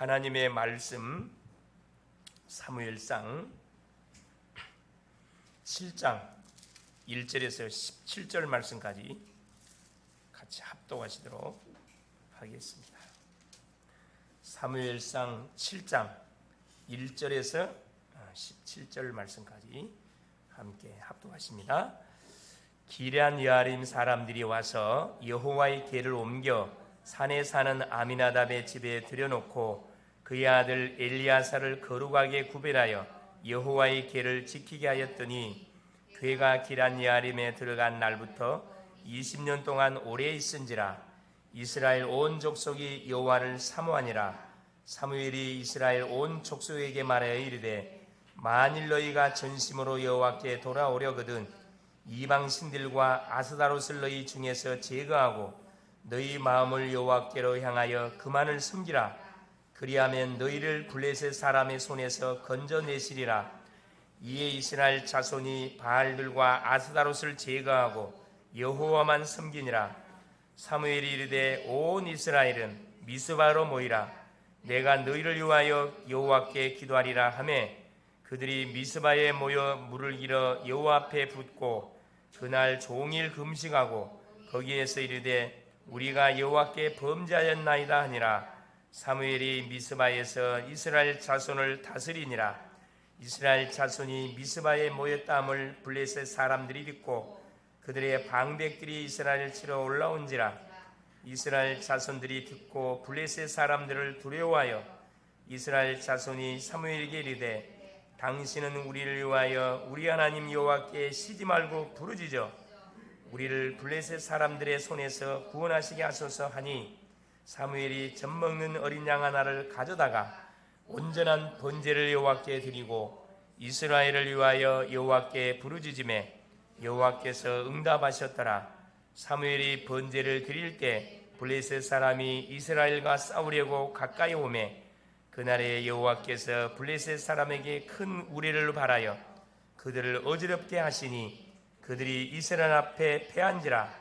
하나님의 말씀 사무엘상 7장 1절에서 17절 말씀까지 같이 합독하시도록 하겠습니다. 사무엘상 7장 1절에서 17절 말씀까지 함께 합독하십니다. 기럇 여아림 사람들이 와서 여호와의 궤를 옮겨 산에 사는 아미나답의 집에 들여놓고 그의 아들 엘리야사를 거룩하게 구별하여 여호와의 궤를 지키게 하였더니 궤가 기럇 여아림에 들어간 날부터 20년 동안 오래 있은지라. 이스라엘 온 족속이 여호와를 사모하니라. 사무엘이 이스라엘 온 족속에게 말하여 이르되 만일 너희가 전심으로 여호와께 돌아오려거든 이방 신들과 아스다롯을 너희 중에서 제거하고 너희 마음을 여호와께로 향하여 그만을 섬기라. 그리하면 너희를 블레셋 사람의 손에서 건져내시리라. 이에 이스라엘 자손이 바알들과 아스다롯을 제거하고 여호와만 섬기니라. 사무엘이 이르되 온 이스라엘은 미스바로 모이라. 내가 너희를 위하여 여호와께 기도하리라 하매 그들이 미스바에 모여 물을 길어 여호와 앞에 붓고 그날 종일 금식하고 거기에서 이르되 우리가 여호와께 범죄하였나이다 하니라. 사무엘이 미스바에서 이스라엘 자손을 다스리니라. 이스라엘 자손이 미스바에 모였다함을 블레셋 사람들이 듣고 그들의 방백들이 이스라엘을 치러 올라온지라. 이스라엘 자손들이 듣고 블레셋 사람들을 두려워하여 이스라엘 자손이 사무엘에게 이르되 당신은 우리를 위하여 우리 하나님 여호와께 쉬지 말고 부르짖어 우리를 블레셋 사람들의 손에서 구원하시게 하소서 하니 사무엘이 젖먹는 어린 양 하나를 가져다가 온전한 번제를 여호와께 드리고 이스라엘을 위하여 여호와께 부르짖음에 여호와께서 응답하셨더라. 사무엘이 번제를 드릴 때 블레셋 사람이 이스라엘과 싸우려고 가까이 오매 그날에 여호와께서 블레셋 사람에게 큰 우레를 발하여 그들을 어지럽게 하시니 그들이 이스라엘 앞에 패한지라.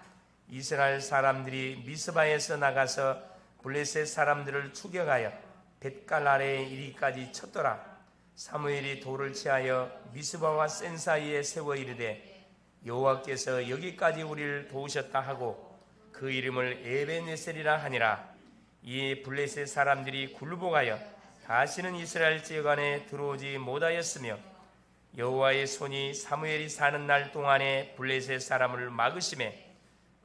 이스라엘 사람들이 미스바에서 나가서 블레셋 사람들을 추격하여 벳갈 아래에 이리까지 쳤더라. 사무엘이 돌을 취하여 미스바와 센 사이에 세워 이르되 여호와께서 여기까지 우리를 도우셨다 하고 그 이름을 에벤에셀이라 하니라. 이에 블레셋 사람들이 굴복하여 다시는 이스라엘 지역 안에 들어오지 못하였으며 여호와의 손이 사무엘이 사는 날 동안에 블레셋 사람을 막으심에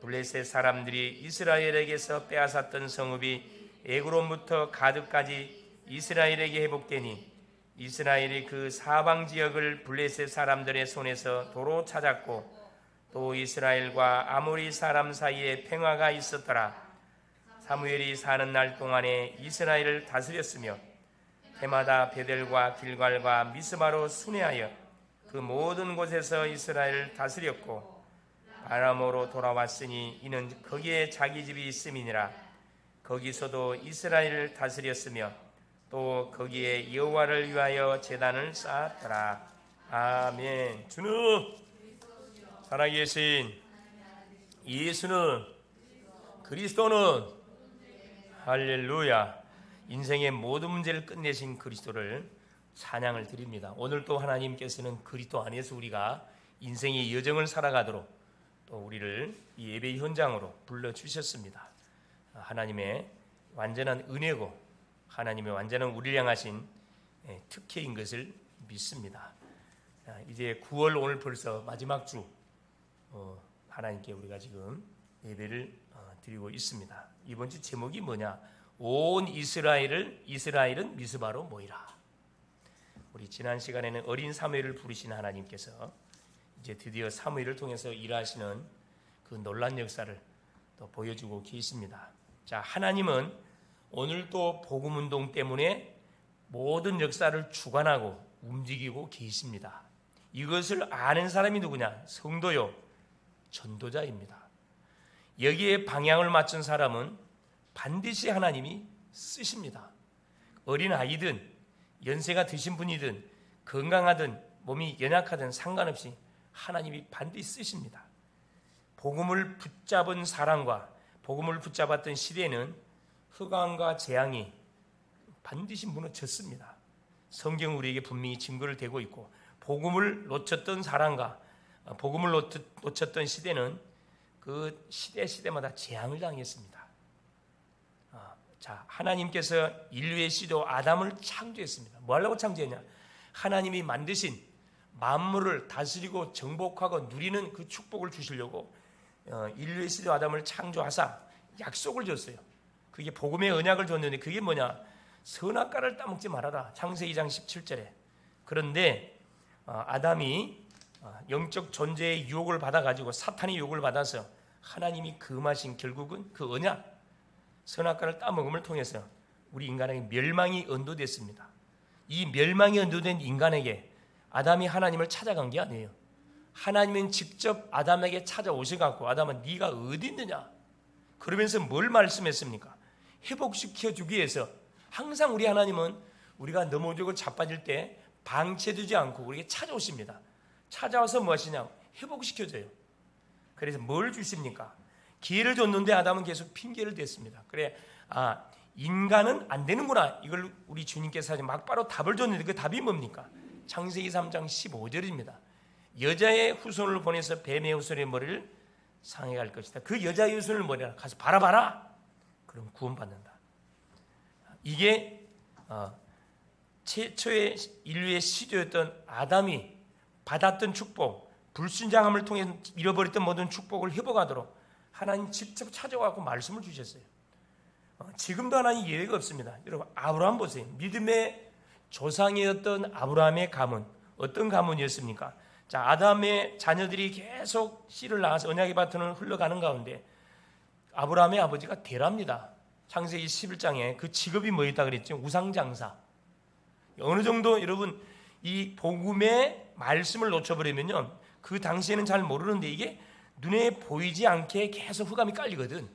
블레셋 사람들이 이스라엘에게서 빼앗았던 성읍이 에그론부터 가드까지 이스라엘에게 회복되니 이스라엘이 그 사방 지역을 블레셋 사람들의 손에서 도로 찾았고 또 이스라엘과 아모리 사람 사이에 평화가 있었더라. 사무엘이 사는 날 동안에 이스라엘을 다스렸으며 해마다 베델과 길갈과 미스바로 순회하여 그 모든 곳에서 이스라엘을 다스렸고 아람으로 돌아왔으니 이는 거기에 자기 집이 있음이니라. 거기서도 이스라엘을 다스렸으며 또 거기에 여호와를 위하여 제단을 쌓았더라. 아멘. 주는 살아계신 예수는 그리스도는 할렐루야. 인생의 모든 문제를 끝내신 그리스도를 찬양을 드립니다. 오늘 또 하나님께서는 그리스도 안에서 우리가 인생의 여정을 살아가도록 또 우리를 이 예배 현장으로 불러주셨습니다. 하나님의 완전한 은혜고 하나님의 완전한 우리를 향하신 특혜인 것을 믿습니다. 이제 9월 오늘 벌써 마지막 주 하나님께 우리가 지금 예배를 드리고 있습니다. 이번 주 제목이 뭐냐? 온 이스라엘은 미스바로 모이라. 우리 지난 시간에는 어린 사무엘을 부르신 하나님께서 이제 드디어 사무엘을 통해서 일하시는 그 놀라운 역사를 또 보여주고 계십니다. 자, 하나님은 오늘 또 복음운동 때문에 모든 역사를 주관하고 움직이고 계십니다. 이것을 아는 사람이 누구냐? 성도요, 전도자입니다. 여기에 방향을 맞춘 사람은 반드시 하나님이 쓰십니다. 어린 아이든 연세가 드신 분이든 건강하든 몸이 연약하든 상관없이 하나님이 반드시 쓰십니다. 복음을 붙잡은 사람과 복음을 붙잡았던 시대에는 흑암과 재앙이 반드시 무너졌습니다. 성경은 우리에게 분명히 증거를 대고 있고, 복음을 놓쳤던 사람과 복음을 놓쳤던 시대는 그 시대마다 재앙을 당했습니다. 자, 하나님께서 인류의 시조 아담을 창조했습니다. 뭐 하려고 창조했냐? 하나님이 만드신 만물을 다스리고 정복하고 누리는 그 축복을 주시려고 인류의 시조 아담을 창조하사 약속을 줬어요. 그게 복음의 언약을 줬는데, 그게 뭐냐? 선악과를 따먹지 말아라. 창세기 2장 17절에. 그런데 아담이 영적 존재의 유혹을 받아가지고, 사탄의 유혹을 받아서 하나님이 금하신 결국은 그 언약, 선악과를 따먹음을 통해서 우리 인간에게 멸망이 언도됐습니다. 이 멸망이 언도된 인간에게 아담이 하나님을 찾아간 게 아니에요. 하나님은 직접 아담에게 찾아오셔갖고, 아담아 네가 어디 있느냐? 그러면서 뭘 말씀했습니까? 회복시켜주기 위해서 항상 우리 하나님은 우리가 넘어지고 자빠질 때 방치해두지 않고 우리에게 찾아오십니다. 찾아와서 무엇이냐? 회복시켜줘요. 그래서 뭘 주십니까? 기회를 줬는데 아담은 계속 핑계를 댔습니다. 그래, 인간은 안 되는구나. 이걸 우리 주님께서 막바로 답을 줬는데, 그 답이 뭡니까? 창세기 3장 15절입니다. 여자의 후손을 보내서 뱀의 후손의 머리를 상해갈 것이다. 그 여자의 후손을 머리라 가서 바라봐라. 그럼 구원받는다. 이게 최초의 인류의 시조였던 아담이 받았던 축복, 불순장함을 통해 잃어버렸던 모든 축복을 회복하도록 하나님 직접 찾아와서 말씀을 주셨어요. 지금도 하나님 예외가 없습니다. 여러분, 아브라함 보세요. 믿음의 조상이었던 아브라함의 가문, 어떤 가문이었습니까? 자, 아담의 자녀들이 계속 씨를 낳아서 언약의 바톤을 흘러가는 가운데 아브라함의 아버지가 데라입니다. 창세기 11장에 그 직업이 뭐였다 그랬죠? 우상장사. 어느 정도 여러분 이 복음의 말씀을 놓쳐버리면요, 그 당시에는 잘 모르는데 이게 눈에 보이지 않게 계속 흑암이 깔리거든.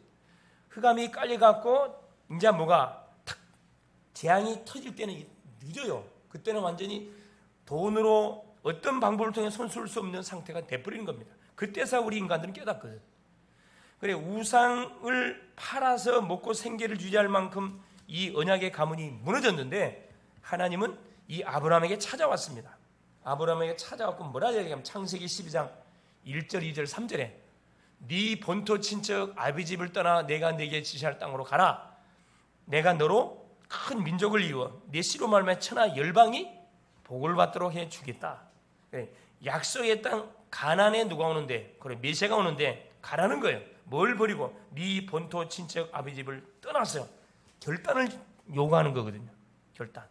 흑암이 깔려갖고 이제 뭐가 탁 재앙이 터질 때는 늦어요. 그때는 완전히 돈으로 어떤 방법을 통해 손쓸 수 없는 상태가 돼버리는 겁니다. 그때서 우리 인간들은 깨닫거든. 그래, 우상을 팔아서 먹고 생계를 유지할 만큼 이 언약의 가문이 무너졌는데, 하나님은 이 아브라함에게 찾아왔습니다. 아브라함에게 찾아왔고 뭐라 얘기하면 창세기 12장 1절, 2절, 3절에 네 본토 친척 아비 집을 떠나 내가 네게 지시할 땅으로 가라. 내가 너로 큰 민족을 이루어 네 씨로 말미암아 천하 열방이 복을 받도록 해주겠다. 그래, 약속의 땅 가나안에 누가 오는데, 그래 메시아가 오는데 가라는 거예요. 뭘 버리고? 네 본토 친척 아비 집을 떠나서 결단을 요구하는 거거든요. 결단.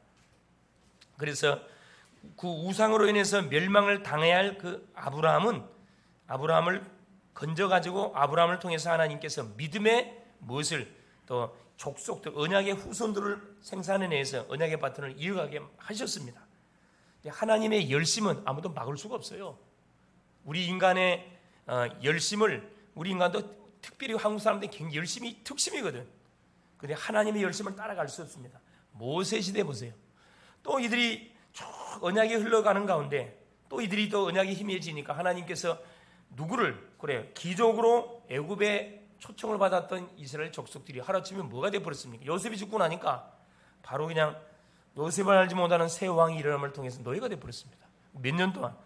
그래서 그 우상으로 인해서 멸망을 당해야 할 그 아브라함을 건져가지고 아브라함을 통해서 하나님께서 믿음의 무엇을 또 족속들, 언약의 후손들을 생산해내서 언약의 바톤을 이어가게 하셨습니다. 하나님의 열심은 아무도 막을 수가 없어요. 우리 인간의 열심을, 우리 인간도 특별히 한국 사람들이 굉장히 열심이 특심이거든. 그런데 하나님의 열심을 따라갈 수 없습니다. 모세 시대 보세요. 또 이들이 쭉 언약이 흘러가는 가운데 또 이들이 또 언약이 희미해지니까 하나님께서 누구를, 그래 기적으로 애굽의 초청을 받았던 이스라엘 족속들이 하루아침에 뭐가 되어버렸습니까? 요셉이 죽고 나니까 바로 그냥 요셉을 알지 못하는 새 왕이 일어남을 통해서 노예가 되어버렸습니다. 몇 년 동안?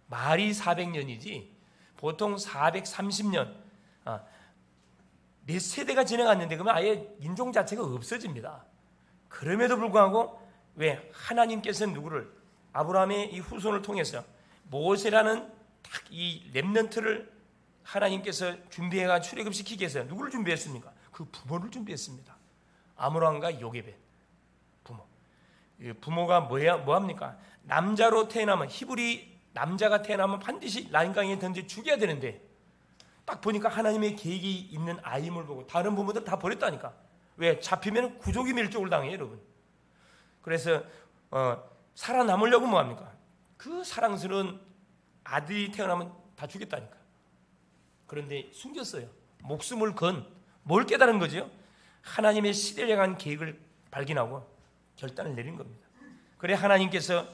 말이 400년이지 보통 430년, 몇 세대가 지나갔는데 그러면 아예 인종 자체가 없어집니다. 그럼에도 불구하고 왜 하나님께서는 누구를, 아브라함의 이 후손을 통해서 모세라는 딱 이 렘넌트를 하나님께서 준비해가 출애굽시키기 위해서 누구를 준비했습니까? 그 부모를 준비했습니다. 아므람과 요게벳 부모. 부모가 뭐합니까? 남자로 태어나면, 히브리 남자가 태어나면 반드시 라인강에 던져 죽여야 되는데 딱 보니까 하나님의 계획이 있는 아임을 보고 다른 부모들 다 버렸다니까. 왜? 잡히면 구족이 멸종을 당해요, 여러분. 그래서 살아남으려고 뭐합니까? 그 사랑스러운 아들이 태어나면 다 죽였다니까. 그런데 숨겼어요. 목숨을 건 뭘 깨달은 거죠? 하나님의 시대를 향한 계획을 발견하고 결단을 내린 겁니다. 그래 하나님께서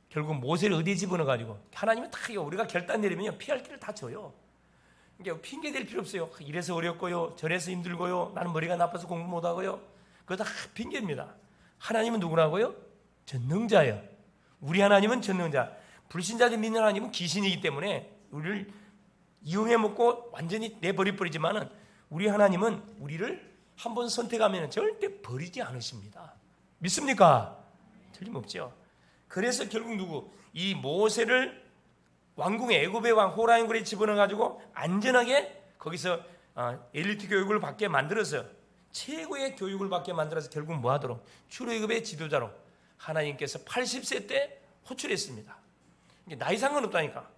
결국 모세를 어디에 집어넣어가지고, 하나님은 다 우리가 결단 내리면 피할 길을 다 줘요. 그러니까 핑계 댈 필요 없어요. 이래서 어렵고요, 저래서 힘들고요, 나는 머리가 나빠서 공부 못하고요. 그거 다 핑계입니다. 하나님은 누구라고요? 전능자예요. 우리 하나님은 전능자. 불신자들 믿는 하나님은 귀신이기 때문에 우리를 이용해 먹고 완전히 내버려버리지만은 우리 하나님은 우리를 한번 선택하면 절대 버리지 않으십니다. 믿습니까? 틀림없죠. 그래서 결국 누구? 이 모세를 왕궁의 애굽의 왕 호라임굴에 집어넣어가지고 안전하게 거기서 엘리트 교육을 받게 만들어서 최고의 교육을 받게 만들어서 결국 뭐하도록? 출애굽의 지도자로 하나님께서 80세 때 호출했습니다. 나이 상관없다니까.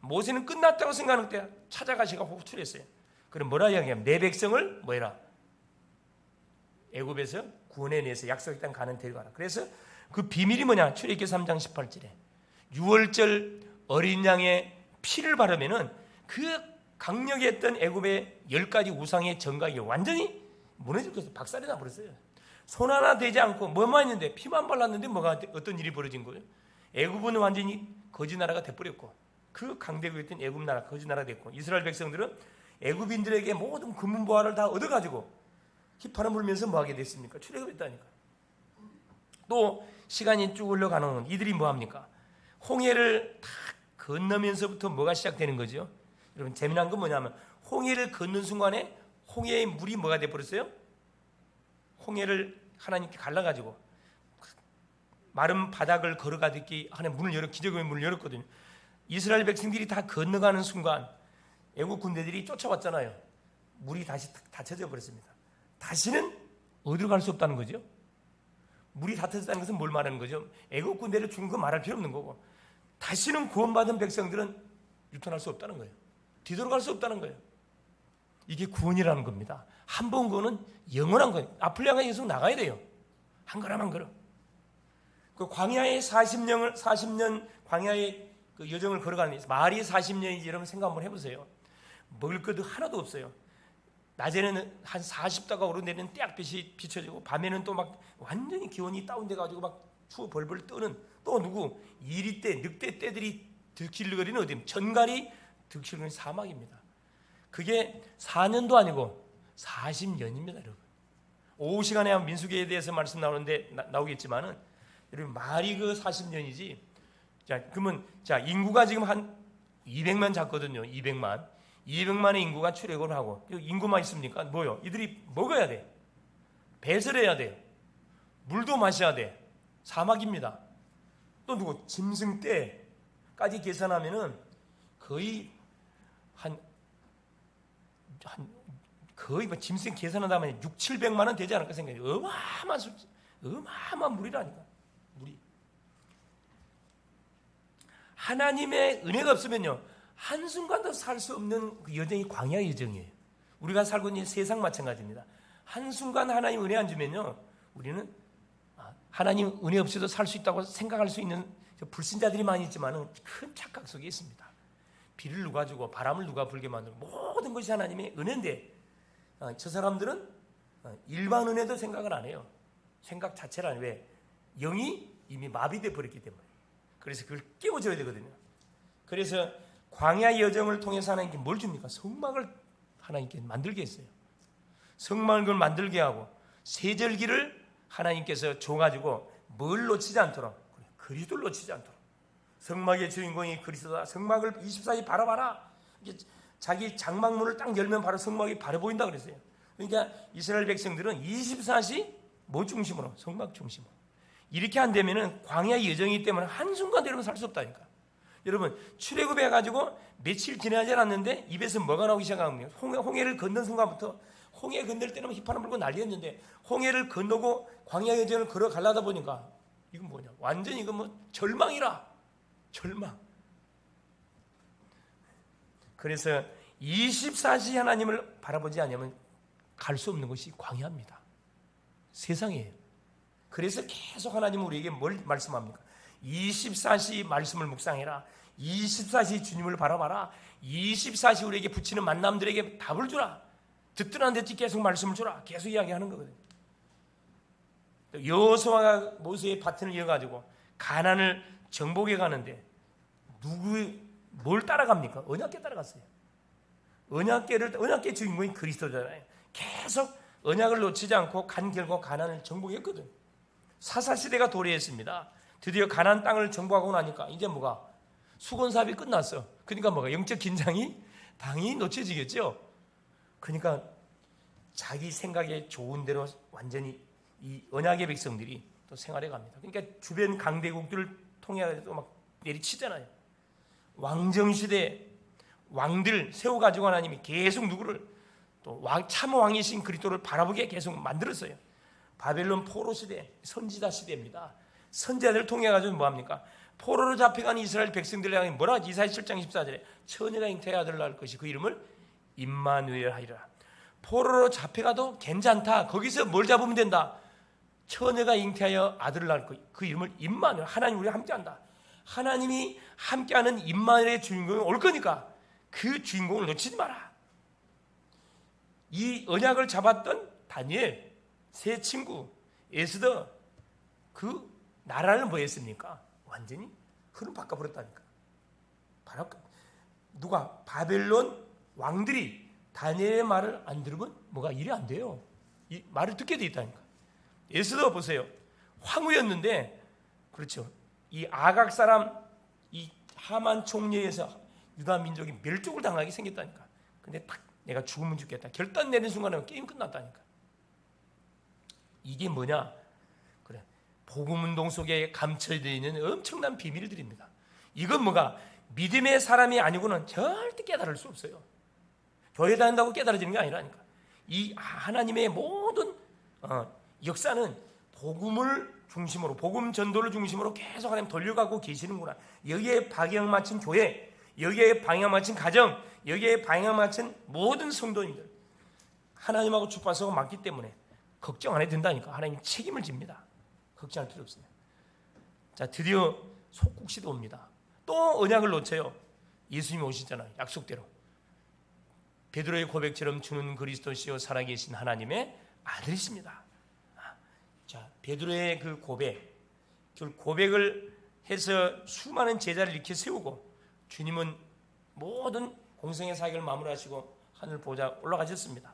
모세는 끝났다고 생각할 때 찾아가시가 호출했어요. 그럼 뭐라 이야기하면 내 백성을 뭐해라? 애굽에서 구원해내서 약속의 땅 가는 데려가라. 그래서 그 비밀이 뭐냐? 출애굽기 3장 18절에 6월절 어린 양의 피를 바르면은 그 강력했던 애굽의 10가지 우상의 정각이 완전히 무너지고 박살이 나버렸어요. 손 하나 대지 않고 뭐만 했는데 피만 발랐는데 뭐가 어떤 일이 벌어진 거예요? 애굽은 완전히 거지 나라가 돼버렸고 그 강대국이 있던 애굽 나라 거지 나라가 됐고 이스라엘 백성들은 애굽인들에게 모든 금은보화를 다 얻어가지고 휘파람 불면서 뭐하게 됐습니까? 출애굽했다니까. 또 시간이 쭉 흘러가는 이들이 뭐합니까? 홍해를 다 건너면서부터 뭐가 시작되는 거죠? 여러분 재미난 건 뭐냐면 홍해를 건넌 순간에 홍해의 물이 뭐가 돼버렸어요? 홍해를 하나님께 갈라가지고 마른 바닥을 걸어가듯이 하나님 문을 열어 기적의 문을 열었거든요. 이스라엘 백성들이 다 건너가는 순간 애국 군대들이 쫓아왔잖아요. 물이 다시 닫혀져 버렸습니다. 다시는 어디로 갈 수 없다는 거죠. 물이 닫혀졌다는 것은 뭘 말하는 거죠? 애국 군대를 죽은 거 말할 필요 없는 거고 다시는 구원받은 백성들은 유턴할 수 없다는 거예요. 뒤돌아갈 수 없다는 거예요. 이게 구원이라는 겁니다. 한 번 구원은 영원한 거예요. 앞을 향해 계속 나가야 돼요. 한 걸음 한 걸음. 그 광야의 40년 광야의 그 여정을 걸어가는 말이 40년이지 여러분 생각 한번 해보세요. 먹을 것도 하나도 없어요. 낮에는 한 40도가 오르내리는 떼약빛이 비춰지고 밤에는 또 막 완전히 기온이 다운돼가지고 막 추워 벌벌 떠는 또 누구 이리떼 늑대 떼들이 득실거리는 어디 전갈이 득실거리는 사막입니다. 그게 4년도 아니고 40년입니다, 여러분. 오후 시간에 한 민수기에 대해서 말씀 나오는데 나오겠지만은 여러분 말이 그 40년이지. 자 그러면 자 인구가 지금 한 200만 잡거든요. 200만의 인구가 출애굽을 하고 인구만 있습니까? 뭐요? 이들이 먹어야 돼. 배설해야 돼요. 물도 마셔야 돼. 사막입니다. 또 누구? 짐승 떼까지 계산하면은 거의 거의 뭐 짐승 계산하다면 600~700만 원 되지 않을까 생각해요. 어마어마한 물이라니까. 물이. 하나님의 은혜가 없으면요 한순간도 살 수 없는 그 여정이 광야 여정이에요. 우리가 살고 있는 세상 마찬가지입니다. 한순간 하나님 은혜 안 주면요 우리는 하나님 은혜 없이도 살 수 있다고 생각할 수 있는 불신자들이 많이 있지만 큰 착각 속에 있습니다. 비를 누가 주고 바람을 누가 불게 만들고 모든 것이 하나님의 은혜인데 저 사람들은 일반 은혜도 생각을 안 해요. 생각 자체를 안 해요. 왜? 영이 이미 마비돼 버렸기 때문에. 그래서 그걸 깨워줘야 되거든요. 그래서 광야 여정을 통해서 하나님께 뭘 줍니까? 성막을 하나님께 만들게 했어요. 성막을 만들게 하고 세절기를 하나님께서 줘가지고 뭘 놓치지 않도록 그리스도를 놓치지 않도록 성막의 주인공이 그리스도다. 성막을 24시 바라봐라. 자기 장막문을 딱 열면 바로 성막이 바로 보인다 그랬어요. 그러니까 이스라엘 백성들은 24시 뭐 중심으로? 성막 중심으로. 이렇게 안 되면은 광야 여정이기 때문에 한순간도 여러분 살 수 없다니까. 여러분 출애굽해 가지고 며칠 지나지 않았는데 입에서 뭐가 나오기 시작합니다. 홍해를 건넌 순간부터 홍해 건널 때는 휘파람 불고 난리였는데 홍해를 건너고 광야 여정을 걸어 가려다 보니까 이건 뭐냐? 완전히 이건 뭐 절망이라. 절망. 그래서 24시 하나님을 바라보지 않으면 갈 수 없는 것이 광야입니다. 세상이에요. 그래서 계속 하나님은 우리에게 뭘 말씀합니까? 24시 말씀을 묵상해라. 24시 주님을 바라봐라. 24시 우리에게 붙이는 만남들에게 답을 주라. 듣든 안 듣지 계속 말씀을 주라. 계속 이야기하는 거거든요. 여호수아가 모세의 바튼을 이어가지고 가나안을 정복해 가는데 뭘 따라갑니까? 언약궤 따라갔어요. 언약궤 주인공이 그리스도잖아요. 계속 언약을 놓치지 않고 간 결과 가나안을 정복했거든. 사사시대가 도래했습니다. 드디어 가나안 땅을 정복하고 나니까 이제 뭐가 수건사업이 끝났어. 그러니까 뭐가 영적 긴장이 당연히 놓쳐지겠죠. 그러니까 자기 생각에 좋은 대로 완전히 이 언약의 백성들이 또 생활해 갑니다. 그러니까 주변 강대국들을 통해 또 막 내리치잖아요. 왕정시대 왕들 세워가지고 하나님이 계속 누구를 또 참 왕이신 그리스도를 바라보게 계속 만들었어요. 바벨론 포로 시대, 선지자 시대입니다. 선지자들을 통해 가지고 뭐합니까? 포로로 잡혀간 이스라엘 백성들을 향해 뭐라 하지? 이사야 7장 14절에 처녀가 잉태의 아들을 낳을 것이 그 이름을 임마누엘 하리라. 포로로 잡혀가도 괜찮다. 거기서 뭘 잡으면 된다? 처녀가 잉태하여 아들을 낳을 것, 그 이름을 임마누엘. 하나님 우리와 함께한다. 하나님이 함께하는 임마누엘의 주인공이 올 거니까 그 주인공을 놓치지 마라. 이 언약을 잡았던 다니엘, 세 친구, 에스더, 그 나라를 뭐 했습니까? 완전히 흐름 바꿔버렸다니까. 누가? 바벨론 왕들이 다니엘의 말을 안 들으면 뭐가 일이 안 돼요. 이 말을 듣게 돼 있다니까. 에스더 보세요. 황후였는데, 그렇죠. 이 아각 사람, 이 하만 총리에서 유다 민족이 멸족을 당하게 생겼다니까. 근데 딱 내가 죽으면 죽겠다 결단 내린 순간에 게임 끝났다니까. 이게 뭐냐? 그래, 복음 운동 속에 감춰져 있는 엄청난 비밀들입니다. 이건 뭐가 믿음의 사람이 아니고는 절대 깨달을 수 없어요. 교회 다닌다고 깨달아지는 게 아니라니까. 이 하나님의 모든 역사는 복음을 중심으로, 복음 전도를 중심으로 계속 하나님 돌려가고 계시는구나. 여기에 방향 맞춘 교회, 여기에 방향 맞춘 가정, 여기에 방향 맞춘 모든 성도님들 하나님하고 주파수가 맞기 때문에 걱정 안 해도 된다니까. 하나님이 책임을 집니다. 걱정할 필요 없어요. 자, 드디어 속국시도 옵니다. 또 언약을 놓쳐요. 예수님이 오시잖아요. 약속대로. 베드로의 고백처럼 주는 그리스도시요 살아계신 하나님의 아들이십니다. 자, 베드로의 그 고백을 해서 수많은 제자를 이렇게 세우고 주님은 모든 공생의 사역을 마무리하시고 하늘 보좌 올라가셨습니다.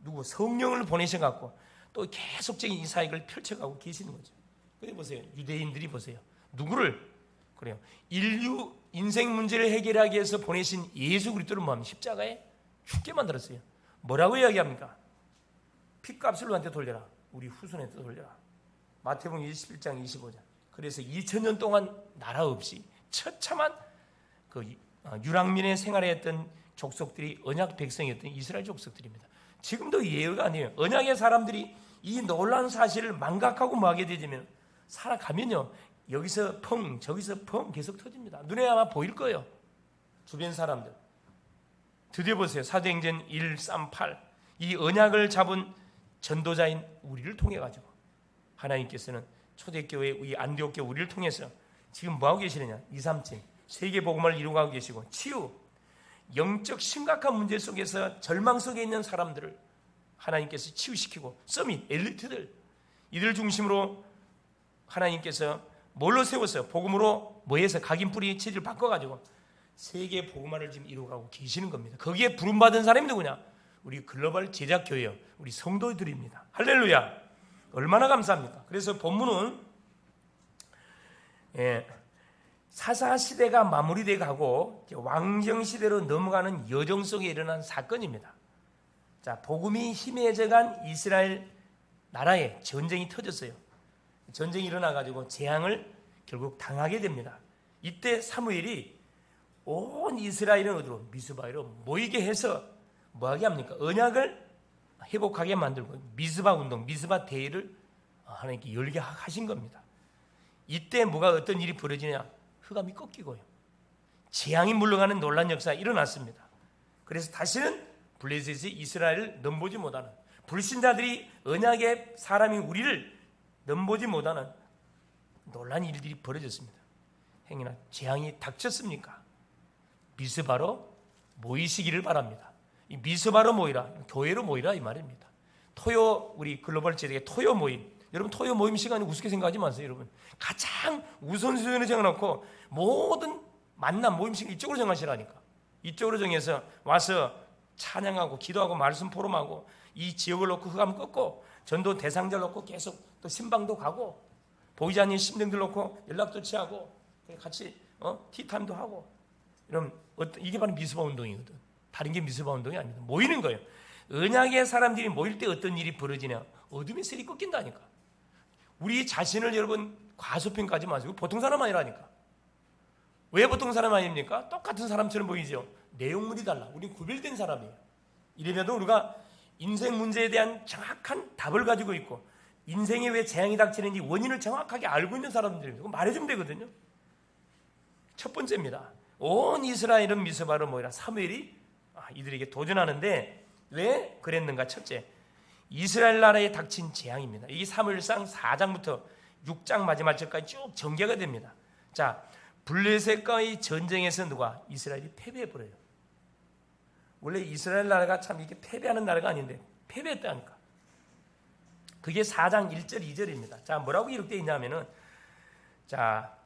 누구? 성령을 보내셔갖고 또 계속적인 이 사역을 펼쳐가고 계시는 거죠. 근데 보세요. 유대인들이 보세요. 누구를? 그래요. 인류 인생 문제를 해결하기 위해서 보내신 예수 그리스도를 뭐하면 십자가에 죽게 만들었어요. 뭐라고 이야기합니까? 핏값을 누구한테 돌려라? 우리 후손한테 돌려라. 마태복음 21장 25절. 그래서 2000년 동안 나라 없이 처참한 그 유랑민의 생활했던 족속들이 언약 백성이었던 이스라엘 족속들입니다. 지금도 예외가 아니에요. 언약의 사람들이 이 놀라운 사실을 망각하고 뭐하게 되면 살아가면요, 여기서 펑 저기서 펑 계속 터집니다. 눈에 아마 보일 거예요. 주변 사람들. 드디어 보세요. 사도행전 138. 이 언약을 잡은 전도자인 우리를 통해 가지고 하나님께서는 초대교회 이 안디옥 교회 우리를 통해서 지금 뭐하고 계시느냐? 2, 3층 세계 복음을 이루고 계시고 치유, 영적 심각한 문제 속에서 절망 속에 있는 사람들을 하나님께서 치유시키고 서밋, 엘리트들 이들 중심으로 하나님께서 뭘로 세웠어요? 복음으로 뭐해서 각인뿌리 체질을 바꿔가지고 세계 복음화를 지금 이루어가고 계시는 겁니다. 거기에 부름받은 사람이 누구냐? 우리 글로벌 제작교회요. 우리 성도들입니다. 할렐루야. 얼마나 감사합니까? 그래서 본문은 사사시대가 마무리돼 가고 왕정시대로 넘어가는 여정 속에 일어난 사건입니다. 자, 복음이 희미해져간 이스라엘 나라에 전쟁이 터졌어요. 전쟁이 일어나가지고 재앙을 결국 당하게 됩니다. 이때 사무엘이 온 이스라엘은 어디로? 미스바로 모이게 해서 뭐하게 합니까? 언약을 회복하게 만들고 미스바 운동, 미스바 대회를 하나님께 열게 하신 겁니다. 이때 뭐가 어떤 일이 벌어지냐? 흑암이 꺾이고요. 재앙이 물러가는 놀라운 역사가 일어났습니다. 그래서 다시는 블레셋이 이스라엘을 넘보지 못하는, 불신자들이 언약의 사람이 우리를 넘보지 못하는 놀라운 일들이 벌어졌습니다. 행여나 재앙이 닥쳤습니까? 미스바로 모이시기를 바랍니다. 이 미스바로 모이라, 교회로 모이라 이 말입니다. 토요, 우리 글로벌 제작의 토요 모임. 여러분 토요 모임 시간이 우습게 생각하지 마세요. 여러분 가장 우선순위를 정해놓고 모든 만남 모임 시간 이쪽으로 정하시라니까. 이쪽으로 정해서 와서 찬양하고 기도하고 말씀 포럼하고 이 지역을 놓고 흑암 꺾고 전도 대상자를 놓고 계속 또 신방도 가고 보이지 않는 심령들 놓고 연락도 취하고 같이 티타임도 하고 이런 이게 바로 미스바 운동이거든. 다른 게 미스바 운동이 아닙니다. 모이는 거예요. 언약의 사람들이 모일 때 어떤 일이 벌어지냐? 어둠의 셀이 꺾인다니까. 우리 자신을 여러분 과소평가하지 마시고 보통 사람 아니라니까. 왜 보통 사람 아닙니까? 똑같은 사람처럼 보이죠. 내용물이 달라. 우리는 구별된 사람이에요. 이래봬도 우리가 인생 문제에 대한 정확한 답을 가지고 있고 인생에 왜 재앙이 닥치는지 원인을 정확하게 알고 있는 사람들입니다. 말해주면 되거든요. 첫 번째입니다. 온 이스라엘은 미스바로 모이라. 사무엘이 이들에게 도전하는데 왜 그랬는가? 첫째, 이스라엘 나라에 닥친 재앙입니다. 이게 사무엘상 4장부터 6장 마지막 절까지 쭉 전개가 됩니다. 자, 블레셋과의 전쟁에서 누가? 이스라엘이 패배해버려요. 원래 이스라엘 나라가 참 이게 패배하는 나라가 아닌데 패배했다니까. 그게 4장 1절 2절입니다. 자, 뭐라고 기록되어 있냐면은, 자,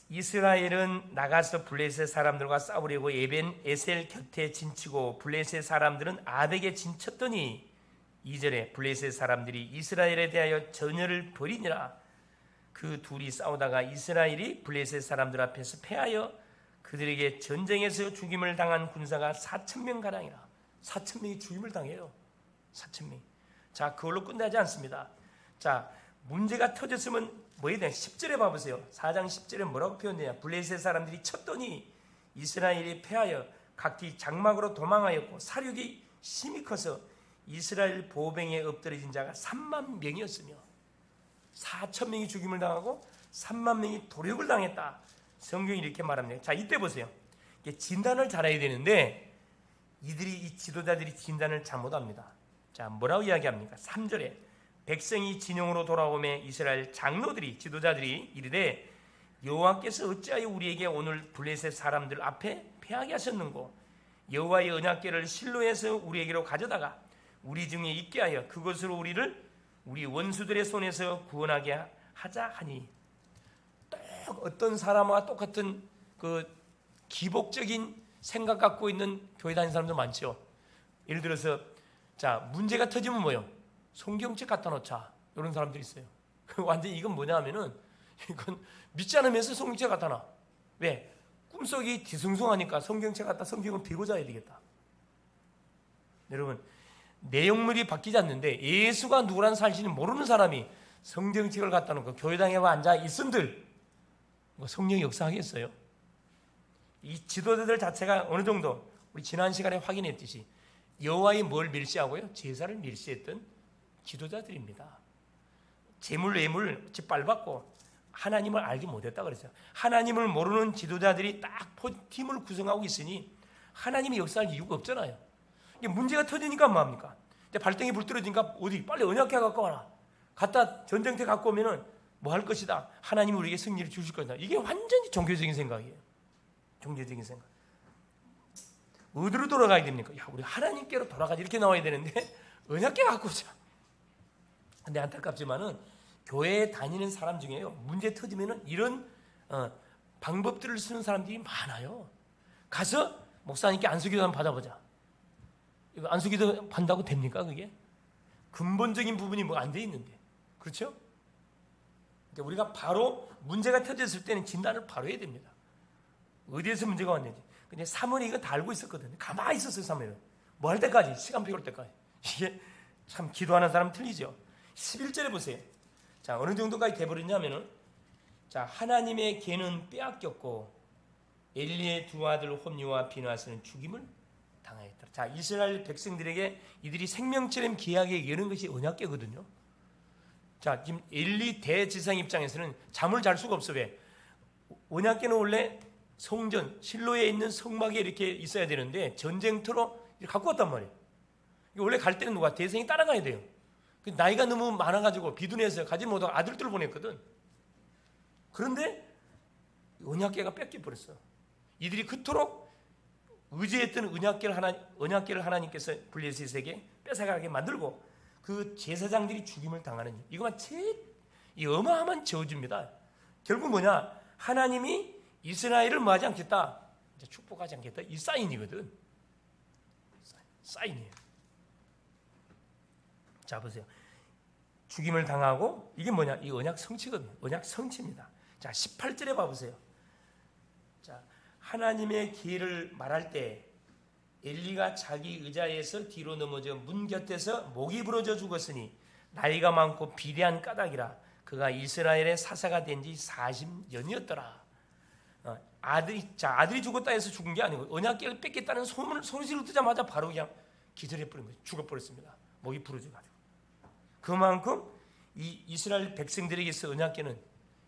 이스라엘은 나가서 블레셋 사람들과 싸우려고 에벤 에셀 곁에 진치고 블레셋 사람들은 아벡에 진쳤더니 2절에 블레셋 사람들이 이스라엘에 대하여 전열을 벌이니라. 그 둘이 싸우다가 이스라엘이 블레셋 사람들 앞에서 패하여 그들에게 전쟁에서 죽임을 당한 군사가 4,000명 가량이라. 4,000명이 죽임을 당해요. 4,000명. 자, 그걸로 끝나지 않습니다. 자, 문제가 터졌으면 뭐 해야 되냐? 10절에 봐보세요. 4장 10절에 뭐라고 표현되냐? 블레셋 사람들이 쳤더니 이스라엘이 패하여 각기 장막으로 도망하였고 사륙이 심히 커서 이스라엘 보병에 엎드러진 자가 3만 명이었으며 4,000명이 죽임을 당하고 3만 명이 도륙을 당했다. 성경이 이렇게 말합니다. 자, 이때 보세요. 진단을 잘해야 되는데 이 지도자들이 진단을 잘못합니다. 자, 뭐라고 이야기합니까? 3절에 백성이 진영으로 돌아오매 이스라엘 장로들이 지도자들이 이르되 여호와께서 어찌하여 우리에게 오늘 블레셋 사람들 앞에 패하게 하셨는고 여호와의 언약궤를 실로에서 우리에게로 가져다가 우리 중에 있게 하여 그것으로 우리를 우리 원수들의 손에서 구원하게 하자 하니. 딱 어떤 사람과 똑같은 그 기복적인 생각 갖고 있는 교회 다니는 사람들 많죠. 예를 들어서 자, 문제가 터지면 뭐요? 성경책 갖다 놓자. 이런 사람들이 있어요. 완전히 이건 뭐냐 하면은 이건 믿지 않으면서 성경책 갖다 놔. 왜? 꿈속이 뒤숭숭하니까 성경책 갖다 성경을 비고 자야 되겠다. 여러분, 내용물이 바뀌지 않는데 예수가 누구라는 사실을 모르는 사람이 성경책을 갖다 놓고 교회당에 앉아 있음들 뭐 성령이 역사하겠어요? 이 지도자들 자체가 어느 정도 우리 지난 시간에 확인했듯이 여호와의 뭘 멸시하고요? 제사를 멸시했던 지도자들입니다. 재물 외물 짓밟았고 하나님을 알지 못했다 그랬어요. 하나님을 모르는 지도자들이 딱 팀을 구성하고 있으니 하나님이 역사할 이유가 없잖아요. 문제가 터지니까 뭐합니까? 발등에 불 떨어지니까 어디 빨리 언약궤 갖고 와라. 갖다 전쟁터 갖고 오면은 뭐 할 것이다. 하나님이 우리에게 승리를 주실 것이다. 이게 완전히 종교적인 생각이에요. 종교적인 생각. 어디로 돌아가야 됩니까? 야, 우리 하나님께로 돌아가지 이렇게 나와야 되는데 언약궤 갖고 오자. 근데 안타깝지만은 교회에 다니는 사람 중에요. 문제 터지면은 이런 방법들을 쓰는 사람들이 많아요. 가서 목사님께 안수기도 한번 받아보자. 이거 안수기도 받는다고 됩니까? 그게 근본적인 부분이 뭐 안 돼 있는데, 그렇죠? 그러니까 우리가 바로 문제가 터졌을 때는 진단을 바로 해야 됩니다. 어디에서 문제가 왔는지. 근데 사무엘이 이거 다 알고 있었거든요. 가만히 있었어요. 사무엘은 뭐 할 때까지, 시간표 올 때까지. 이게 참 기도하는 사람 틀리죠. 11절에 보세요. 자, 어느 정도까지 돼버렸냐면은, 자, 하나님의 계는 빼앗겼고 엘리의 두 아들 홈리와 비나스는 죽임을 당하였다. 자, 이스라엘 백성들에게 이들이 생명처럼 귀하게 여는 것이 언약궤거든요. 자, 지금 엘리 대지상 입장에서는 잠을 잘 수가 없어. 왜? 언약궤는 원래 성전 실로에 있는 성막에 이렇게 있어야 되는데 전쟁터로 갖고 왔단 말이에요. 원래 갈 때는 누가 대생이 따라가야 돼요. 나이가 너무 많아가지고 비둔해서 가지 못하고 아들들을 보냈거든. 그런데 언약궤가 뺏겨버렸어. 이들이 그토록 의지했던 언약궤를 하나님께서 블레셋에게 뺏어가게 만들고 그 제사장들이 죽임을 당하는 이거만 이 어마어마한 저주입니다. 결국 뭐냐? 하나님이 이스라엘을 뭐하지 않겠다, 이제 축복하지 않겠다, 이 사인이거든. 사인이에요. 자, 보세요. 죽임을 당하고 이게 뭐냐? 이 언약 성취거든요. 언약 성취입니다. 자, 18절에 봐보세요. 자, 하나님의 기회를 말할 때 엘리가 자기 의자에서 뒤로 넘어져 문 곁에서 목이 부러져 죽었으니 나이가 많고 비대한 까닭이라 그가 이스라엘의 사사가 된 지 40년이었더라. 아들이 죽었다 해서 죽은 게 아니고 언약궤를 뺏겠다는 소리를 듣자마자 바로 그냥 기절해버린 거예요. 죽어버렸습니다. 목이 부러져가지고. 그만큼 이 이스라엘 백성들에게서 언약궤는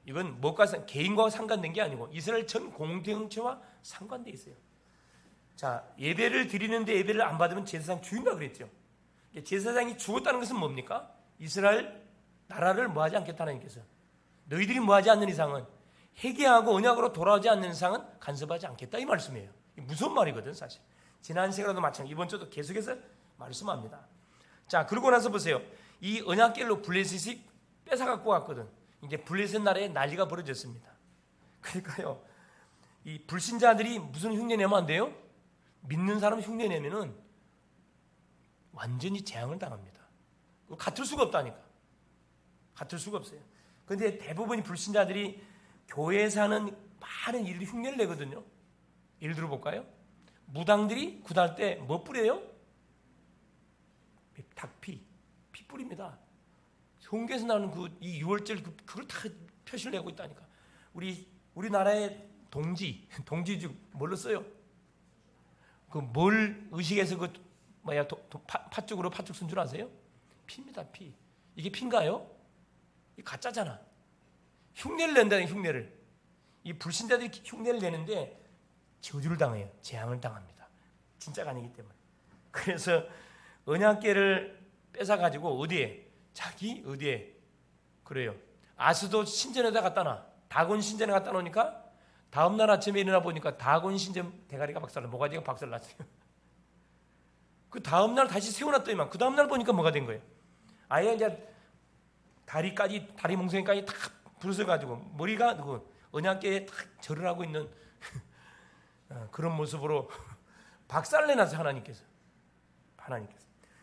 이건 개인과 상관된 게 아니고 이스라엘 전 공동체와 상관돼 있어요. 자, 예배를 드리는데 예배를 안 받으면 제사장 죽인다 그랬죠. 제사장이 죽었다는 것은 뭡니까? 이스라엘 나라를 뭐하지 않겠다 하나님께서. 너희들이 뭐하지 않는 이상은, 회개하고 언약으로 돌아오지 않는 이상은 간섭하지 않겠다 이 말씀이에요. 무슨 말이거든 사실. 지난 시간에도 마찬가지, 이번 주도 계속해서 말씀합니다. 자, 그러고 나서 보세요. 이 언약궤로 블레셋이 뺏어갖고 갔거든. 이제 블레셋 나라에 난리가 벌어졌습니다. 그러니까요, 이 불신자들이 무슨 흉내 내면 안 돼요? 믿는 사람 흉내 내면은 완전히 재앙을 당합니다. 같을 수가 없다니까. 같을 수가 없어요. 그런데 대부분이 불신자들이 교회에서 하는 많은 일들이 흉내를 내거든요. 예를 들어 볼까요? 무당들이 굿할 때 뭐 뿌려요? 닭피, 피 뿌립니다. 성경에서 나오는 이 6월절 그걸 다 표시를 내고 있다니까. 우리나라의 동지죽 뭘로 써요? 그 뭘 의식해서 팥죽으로 팥죽 쓴 줄 아세요? 피입니다, 피. 이게 피인가요? 이 가짜잖아. 흉내를 낸다는 흉내를. 이 불신자들이 흉내를 내는데 저주를 당해요. 재앙을 당합니다. 진짜가 아니기 때문에. 그래서 언약궤를 뺏어가지고 어디에? 그래요. 아스도 신전에다 갖다 놔. 다곤 신전에 갖다 놓으니까 다음날 아침에 일어나 보니까 다곤 신전 대가리가 박살나, 모가지가 박살났어요. 그 다음날 다시 세워놨더니만 그 다음날 보니까 뭐가 된 거예요? 아예 이제 다리 몽둥이까지 다 부러져가지고 머리가 언약궤에 딱 절을 하고 있는 그런 모습으로 박살내놔서 하나님께서.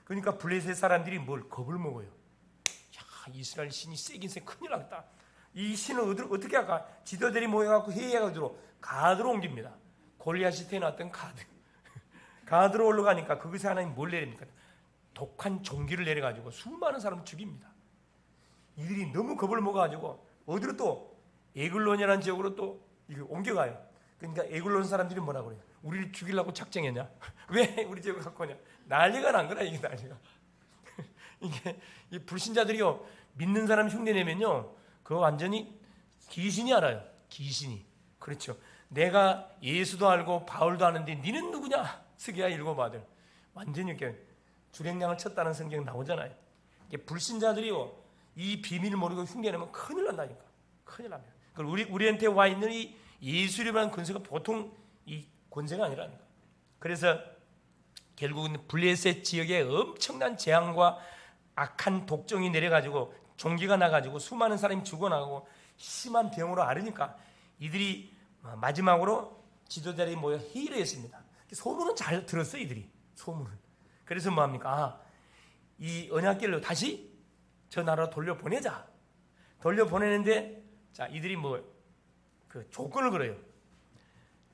그러니까 블레셋 사람들이 뭘 겁을 먹어요. 야, 이스라엘 신이 세긴 세, 큰일 나겠다. 이 신을 어떻게 할까? 지도들이 모여갖고 회의해가지고 가드로 옮깁니다. 골리앗이 태어났던 가드로 올라가니까 거기서 하나님 뭘 내립니까? 독한 종기를 내려가지고 수많은 사람을 죽입니다. 이들이 너무 겁을 먹어가지고 어디로 또 에글론이라는 지역으로 또 옮겨가요. 그러니까 에글론 사람들이 뭐라 그래요? 우리를 죽이려고 작정했냐? 왜 우리 지역을 갖고 오냐? 난리가 난 거라, 이게 난리가. 이게 이 불신자들이요, 믿는 사람 흉내 내면요, 그거 완전히 귀신이 알아요. 귀신이. 그렇죠. 내가 예수도 알고 바울도 아는데 니는 누구냐? 스기야 일곱 아들. 완전히 이렇게 주랭량을 쳤다는 성경 나오잖아요. 이게 불신자들이요, 이 비밀을 모르고 흉내내면 큰일 난다니까. 큰일 납니다. 우리한테 와 있는 이 예수님이라는 권세가 보통 이 권세가 아니라니까. 그래서 결국은 블레셋 지역에 엄청난 재앙과 악한 독종이 내려가지고 종기가 나가지고 수많은 사람이 죽어나가고 심한 병으로 앓으니까 이들이 마지막으로 지도자들이 모여 회의를 했습니다. 소문은 잘 들었어요, 이들이. 소문은. 그래서 뭐합니까? 이 언약궤를 다시 저 나라로 돌려보내자. 돌려보내는데, 자, 이들이 조건을 걸어요.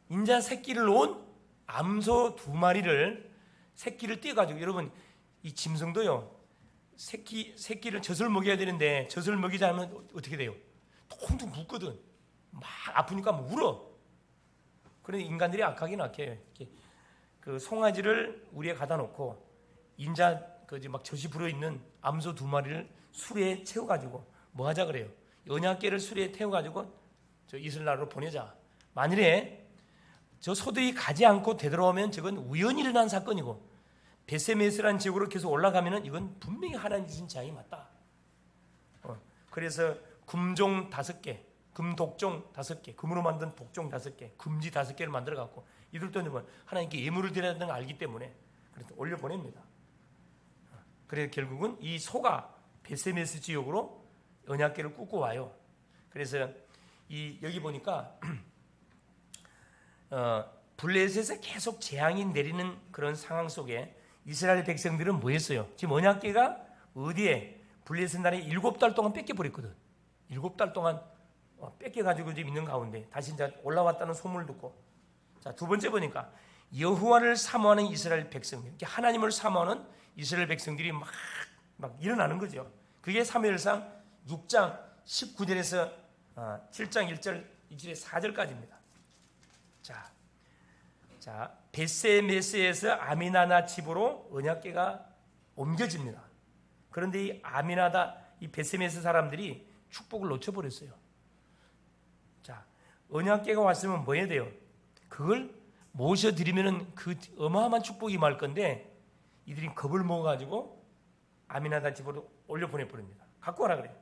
인자 새끼를 놓은 암소 2마리를 새끼를 떼가지고, 여러분, 이 짐승도요, 새끼를 젖을 먹여야 되는데, 젖을 먹이자 하면 어떻게 돼요? 통통 붓거든. 막 아프니까 막 울어. 그런데 인간들이 악하긴 악해요. 그 송아지를 우리에 가다 놓고, 인자, 막 젖이 불어있는 암소 2마리를 수레에 채워가지고, 뭐 하자 그래요? 언약궤를 수레에 태워가지고, 저 이슬라로 보내자. 만일에 저 소들이 가지 않고 되돌아오면 저건 우연히 일어난 사건이고, 베세메스라는 지역으로 계속 올라가면은 이건 분명히 하나님 주신 재앙이 맞다. 그래서 금종 5개, 금독종 5개, 금으로 만든 독종 5개, 금지 5개를 만들어 갖고 이들도 하나님께 예물을 드려야 된다는 걸 알기 때문에 그래서 올려 보냅니다. 그래서 결국은 이 소가 베세메스 지역으로 언약궤를 싣고 와요. 그래서 여기 보니까 블레셋에 계속 재앙이 내리는 그런 상황 속에 이스라엘 백성들은 뭐 했어요? 지금 언약궤가 어디에? 블레셋 나라에 7달 동안 뺏겨버렸거든. 7달 동안 뺏겨가지고 지금 있는 가운데 다시 이제 올라왔다는 소문을 듣고, 자, 두 번째 보니까 여호와를 사모하는 이스라엘 백성들, 이렇게 하나님을 사모하는 이스라엘 백성들이 막 일어나는 거죠. 그게 사무엘상 6장 19절에서 7장 1절 2절에 4절까지입니다. 자, 벳세메스에서 아미나다 집으로 언약궤가 옮겨집니다. 그런데 이 아미나다, 이 벳세메스 사람들이 축복을 놓쳐버렸어요. 자, 언약궤가 왔으면 뭐 해야 돼요? 그걸 모셔드리면은 그 어마어마한 축복이 임할 건데, 이들이 겁을 먹어가지고 아미나답 집으로 올려보내버립니다. 갖고 와라 그래요.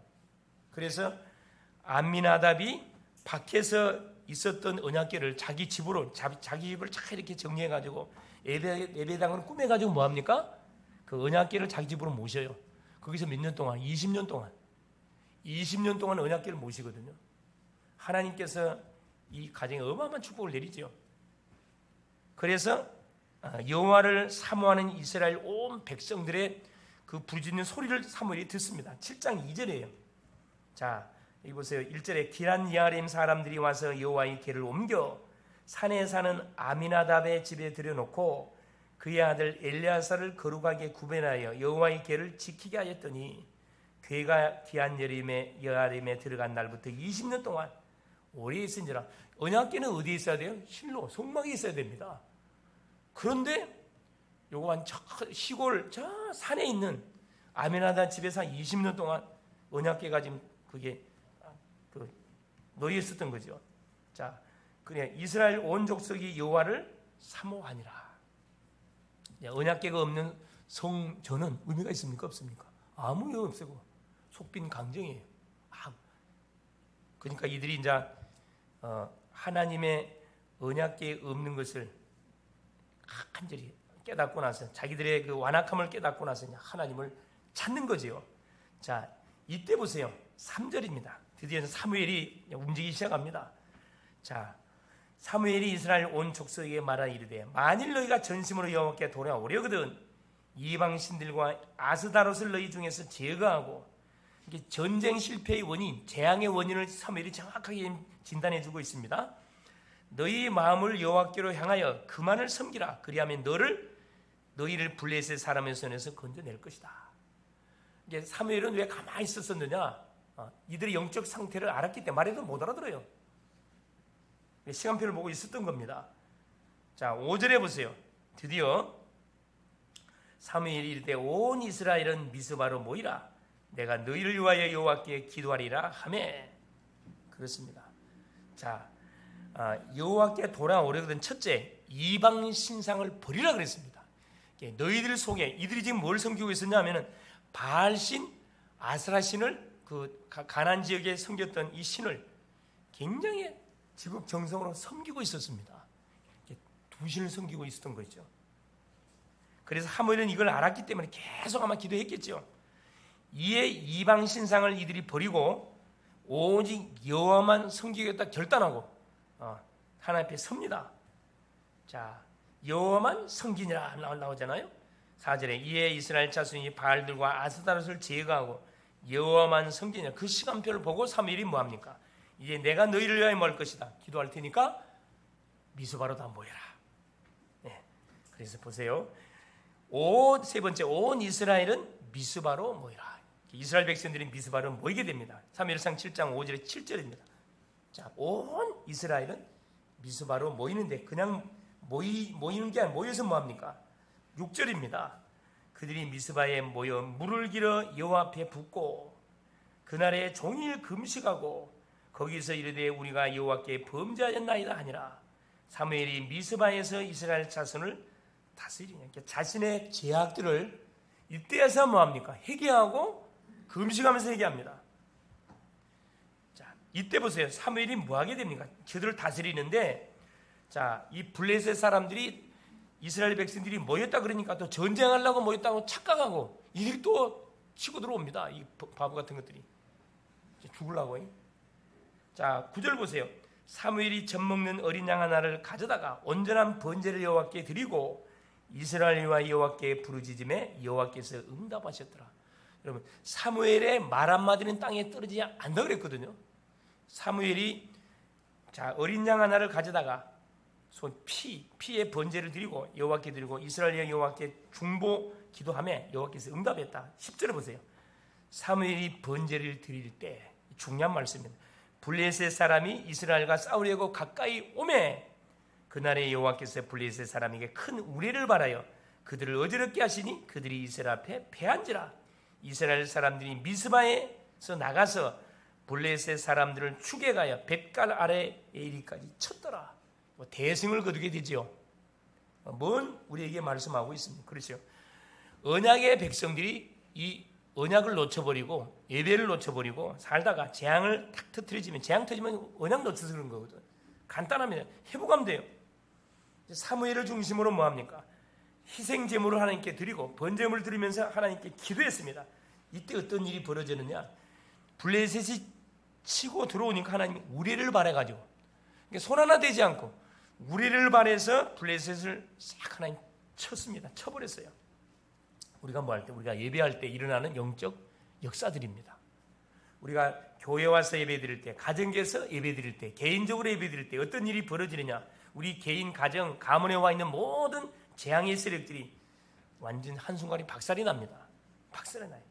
그래서 아미나답이 밖에서 있었던 언약궤를 자기 집으로, 자기 집을 잘 이렇게 정리해가지고 예배당을 꾸며가지고 뭐합니까? 그 언약궤를 자기 집으로 모셔요. 거기서 몇 년 동안? 20년 동안 언약궤를 모시거든요. 하나님께서 이 가정에 어마어마한 축복을 내리죠. 그래서 여호와를 사모하는 이스라엘 온 백성들의 그 부르짖는 소리를 사무엘이 듣습니다. 7장 2절이에요. 자, 여기 보세요. 1절에 기란 야림 사람들이 와서 여호와의 궤를 옮겨 산에 사는 아미나답의 집에 들여놓고 그의 아들 엘리아사를 거룩하게 구별하여 여호와의 궤를 지키게 하였더니 궤가 기한 여림에 들어간 날부터 20년 동안 오래 있은지라. 언약궤는 어디에 있어야 돼요? 실로 성막에 있어야 됩니다. 그런데 요거 한 시골 저 산에 있는 아미나답 집에서 20년 동안 언약궤가 지금 그게 놓여 있었던 거죠. 자, 그래 이스라엘 온 족속이 여호와를 사모하니라. 언약궤가 없는 성전은 의미가 있습니까? 없습니까? 아무 의미 없고 속빈 강정이에요. 그러니까 이들이 이제 하나님의 언약궤에 없는 것을 간절히 깨닫고 나서 자기들의 그 완악함을 깨닫고 나서 하나님을 찾는 거지요. 자, 이때 보세요. 3절입니다. 드디어 사무엘이 움직이기 시작합니다. 자, 사무엘이 이스라엘 온 족속에게 말하 이르되 만일 너희가 전심으로 여호와께 돌아오려거든 이방 신들과 아스다롯을 너희 중에서 제거하고, 이게 전쟁 실패의 원인, 재앙의 원인을 사무엘이 정확하게 진단해 주고 있습니다. 너희 마음을 여호와께로 향하여 그만을 섬기라. 그리하면 너희를 블레셋 사람의 손에서 건져낼 것이다. 이게 사무엘은 왜 가만히 있었느냐? 이들의 영적 상태를 알았기 때문에 말해도 못 알아들어요. 시간표를 보고 있었던 겁니다. 자, 5절에 보세요. 드디어 사무엘이 이르되 온 이스라엘은 미스바로 모이라. 내가 너희를 위하여 여호와께 기도하리라 하매. 그렇습니다. 자, 여호와께 돌아오려거든 첫째 이방 신상을 버리라 그랬습니다. 너희들 속에 이들이 지금 뭘 섬기고 있었냐 하면은 바알신, 아스라신을 그 가나안 지역에 섬겼던 이 신을 굉장히 지극정성으로 섬기고 있었습니다. 두 신을 섬기고 있었던 거죠. 그래서 하모엘은 이걸 알았기 때문에 계속 아마 기도했겠죠. 이에 이방 신상을 이들이 버리고 오직 여호와만 섬기겠다 결단하고 하나님 앞에 섭니다. 자, 여호와만 섬기니라 나오잖아요. 4절에 이에 이스라엘 자손이 바알들과 아스타롯을 제거하고 여호와만 섬기냐. 그 시간표를 보고 사무엘이 뭐합니까? 이제 내가 너희를 위하여 뭘 것이다. 기도할 테니까 미스바로 다 모여라. 네. 그래서 보세요. 세 번째 온 이스라엘은 미스바로 모여라. 이스라엘 백성들이 미스바로 모이게 됩니다. 사무엘상 7장 5절에 7절입니다. 자, 온 이스라엘은 미스바로 모이는데 그냥 모이는 게 아니라 모여서 뭐합니까? 6절입니다. 그들이 미스바에 모여 물을 길어 여호와 앞에 붓고 그날에 종일 금식하고 거기서 이르되 우리가 여호와께 범죄하였나이다 하니라. 사무엘이 미스바에서 이스라엘 자손을 다스리냐. 자신의 죄악들을 이때에서 뭐합니까? 회개하고 금식하면서 회개합니다. 자, 이때 보세요. 사무엘이 뭐하게 됩니까? 그들을 다스리는데, 자, 이 블레셋 사람들이 이스라엘 백성들이 모였다 그러니까 또 전쟁하려고 모였다고 착각하고 이들이 또 치고 들어옵니다. 이 바보 같은 것들이 죽으려고. 자, 9절 보세요. 사무엘이 젖먹는 어린 양 하나를 가져다가 온전한 번제를 여호와께 드리고 이스라엘과 여호와께 부르짖음에 여호와께서 응답하셨더라. 여러분, 사무엘의 말 한마디는 땅에 떨어지지 않는다 그랬거든요. 사무엘이 어린 양 하나를 가져다가 피의 번제를 드리고 여호와께 드리고 이스라엘 여호와께 중보 기도하며 여호와께서 응답했다. 10절에 보세요. 사무엘이 번제를 드릴 때, 중요한 말씀입니다. 블레셋 사람이 이스라엘과 싸우려고 가까이 오매 그날에 여호와께서 블레셋 사람에게 큰 우레를 바라여 그들을 어지럽게 하시니 그들이 이스라엘 앞에 패한지라. 이스라엘 사람들이 미스바에서 나가서 블레셋 사람들을 추격하여 뱃갈 아래 에이리까지 쳤더라. 대승을 거두게 되지요. 뭔 우리에게 말씀하고 있습니다. 그렇죠. 언약의 백성들이 이 언약을 놓쳐버리고 예배를 놓쳐버리고 살다가 재앙을 탁 터뜨리면, 재앙 터지면 언약 놓쳐서 그런 거거든. 간단합니다. 회복하면 돼요. 사무엘을 중심으로 뭐합니까? 희생제물을 하나님께 드리고 번제물을 드리면서 하나님께 기도했습니다. 이때 어떤 일이 벌어지느냐? 블레셋이 치고 들어오니까 하나님이 우레를 바래가지고 손 하나 대지 않고 우레를 바래서 블레셋을 싹 하나님 쳤습니다. 쳐버렸어요. 우리가 뭐 할 때, 우리가 예배할 때 일어나는 영적 역사들입니다. 우리가 교회 와서 예배 드릴 때, 가정에서 예배 드릴 때, 개인적으로 예배 드릴 때 어떤 일이 벌어지느냐? 우리 개인, 가정, 가문에 와 있는 모든 재앙의 세력들이 완전 한순간에 박살이 납니다. 박살이 나요.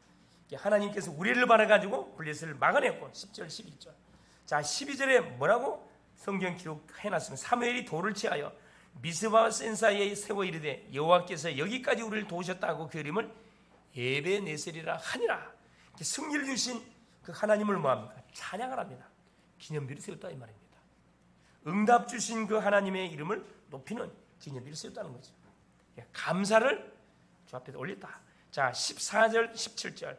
하나님께서 우리를 바라가지고 블레셋을 막아냈고 10절 11절. 자, 12절에 뭐라고 성경 기록해놨으면 사무엘이 돌을 취하여 미스바와 센 사이에 세워 이르되 여호와께서 여기까지 우리를 도우셨다고 그 이름을 에베네셀이라 하니라. 승리를 주신 그 하나님을 뭐합니까? 찬양을 합니다. 기념비를 세웠다 이 말입니다. 응답 주신 그 하나님의 이름을 높이는 기념비를 세웠다는 거죠. 감사를 주 앞에 올렸다. 자, 14절 17절.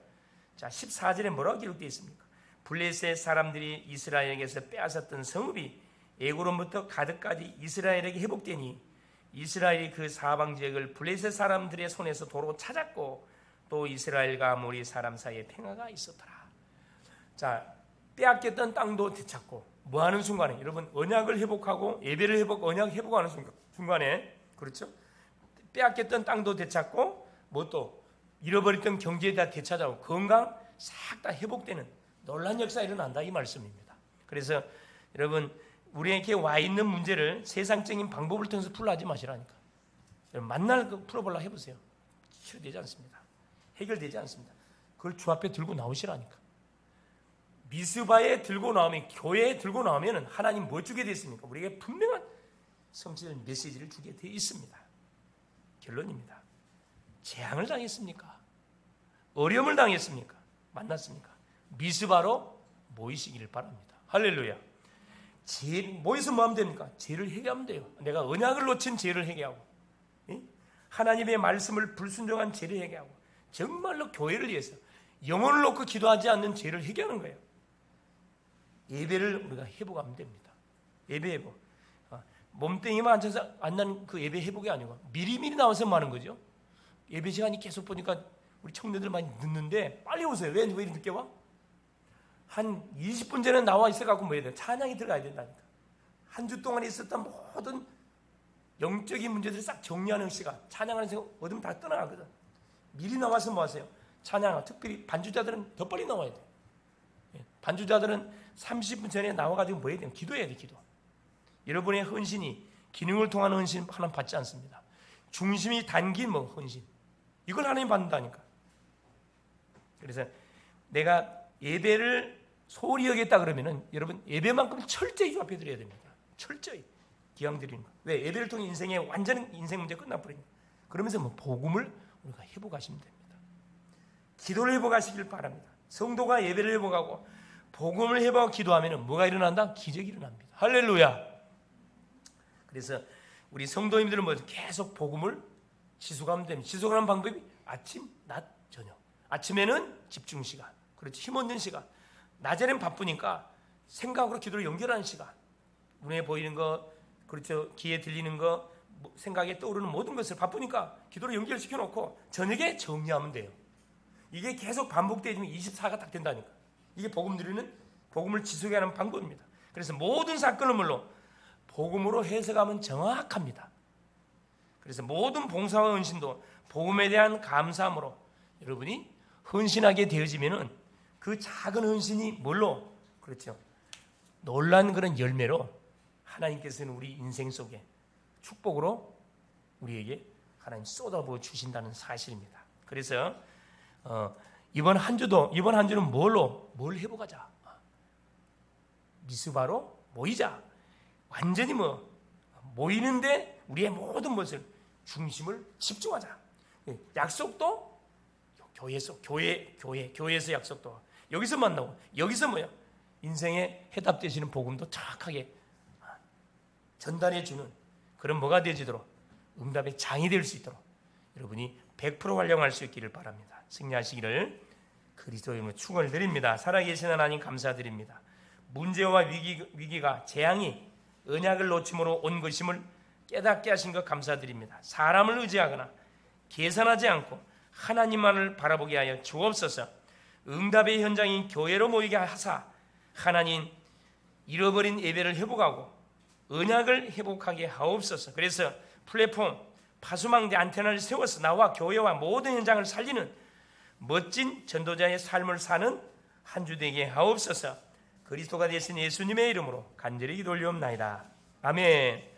자, 14절에 뭐라고 기록되어 있습니까? 블레셋 사람들이 이스라엘에게서 빼앗았던 성읍이 애굽으로부터 가드까지 이스라엘에게 회복되니 이스라엘이 그 사방 지역을 블레셋 사람들의 손에서 도로 찾았고 또 이스라엘과 아모리 사람 사이에 평화가 있었더라. 자, 빼앗겼던 땅도 되찾고 뭐하는 순간에, 여러분 언약을 회복하고 예배를 회복, 언약 회복하는 순간에, 그렇죠? 빼앗겼던 땅도 되찾고 뭐 또 잃어버렸던 경제에 다 되찾아오고 건강 싹 다 회복되는 놀라운 역사가 일어난다 이 말씀입니다. 그래서 여러분 우리에게 와 있는 문제를 세상적인 방법을 통해서 풀려 하지 마시라니까. 여러분 만날 거 풀어보려고 해보세요. 치료되지 않습니다. 해결되지 않습니다. 그걸 주 앞에 들고 나오시라니까. 미스바에 들고 나오면, 교회에 들고 나오면 하나님 뭐 주게 됐습니까? 우리에게 분명한 성취된 메시지를 주게 되어 있습니다. 결론입니다. 재앙을 당했습니까? 어려움을 당했습니까? 만났습니까? 미스바로 모이시기를 바랍니다. 할렐루야. 모여서 뭐 하면 됩니까? 죄를 회개하면 돼요. 내가 언약을 놓친 죄를 회개하고, 하나님의 말씀을 불순종한 죄를 회개하고, 정말로 교회를 위해서 영혼을 놓고 기도하지 않는 죄를 회개하는 거예요. 예배를 우리가 회복하면 됩니다. 예배 회복. 몸뚱이만 앉아서 앉는 그 예배 회복이 아니고 미리미리 나와서 뭐 하는 거죠? 예배 시간이 계속 보니까 우리 청년들 많이 늦는데 빨리 오세요. 왜 이렇게 늦게 와? 한 20분 전에 나와 있어갖고 뭐 해야 돼요? 찬양이 들어가야 된다니까. 한 주 동안 있었던 모든 영적인 문제들을 싹 정리하는 시간, 찬양하는 시간 어디면 다 떠나가거든. 미리 나와서 뭐 하세요? 찬양하고, 특별히 반주자들은 더 빨리 나와야 돼요. 반주자들은 30분 전에 나와가지고 뭐 해야 돼요? 기도해야 돼요. 기도. 여러분의 헌신이 기능을 통한 헌신 하나님 받지 않습니다. 중심이 담긴 뭐 헌신, 이걸 하나님 받는다니까. 그래서 내가 예배를 소홀히 여겼다 그러면은 여러분 예배만큼 철저히 주 앞에 드려야 됩니다. 철저히 기왕 드리는 거. 왜? 예배를 통해 인생의 완전 인생 문제 끝나버립니다. 그러면서 뭐 복음을 우리가 회복하시면 됩니다. 기도를 회복하시길 바랍니다. 성도가 예배를 회복하고 복음을 회복하고 기도하면은 뭐가 일어난다? 기적이 일어납니다. 할렐루야. 그래서 우리 성도님들은 뭐 계속 복음을 지속하면 됩니다. 지속하는 방법이 아침, 낮, 저녁. 아침에는 집중 시간, 그렇죠, 힘없는 시간. 낮에는 바쁘니까 생각으로 기도를 연결하는 시간. 눈에 보이는 거, 그렇죠, 귀에 들리는 거, 생각에 떠오르는 모든 것을 바쁘니까 기도를 연결시켜 놓고 저녁에 정리하면 돼요. 이게 계속 반복되면 24가 딱 된다니까. 이게 복음 누리는, 복음을 지속하는 방법입니다. 그래서 모든 사건을 물론 복음으로 해석하면 정확합니다. 그래서 모든 봉사와 헌신도 복음에 대한 감사함으로 여러분이 헌신하게 되어지면은 그 작은 헌신이 뭘로? 그렇죠. 놀란 그런 열매로 하나님께서는 우리 인생 속에 축복으로 우리에게 하나님 쏟아부어 주신다는 사실입니다. 그래서 이번 한 주는 뭘 회복하자. 미스바로 모이자. 완전히 모이는데 우리의 모든 것을 중심을 집중하자. 약속도 교회에서 약속도 여기서 만나고 여기서 인생의 해답 되시는 복음도 정확하게 전달해 주는 그런 뭐가 되지도록 응답의 장이 될 수 있도록 여러분이 100% 활용할 수 있기를 바랍니다. 승리하시기를 그리스도의 이름으로 축원을 드립니다. 살아계신 하나님 감사드립니다. 문제와 위기가 재앙이 언약을 놓침으로 온 것임을 깨닫게 하신 것 감사드립니다. 사람을 의지하거나 계산하지 않고 하나님만을 바라보게 하여 주옵소서. 응답의 현장인 교회로 모이게 하사 하나님 잃어버린 예배를 회복하고 언약을 회복하게 하옵소서. 그래서 플랫폼 파수망대 안테나를 세워서 나와 교회와 모든 현장을 살리는 멋진 전도자의 삶을 사는 한 주 되게 하옵소서. 그리스도가 되신 예수님의 이름으로 간절히 기도 올리옵나이다. 아멘.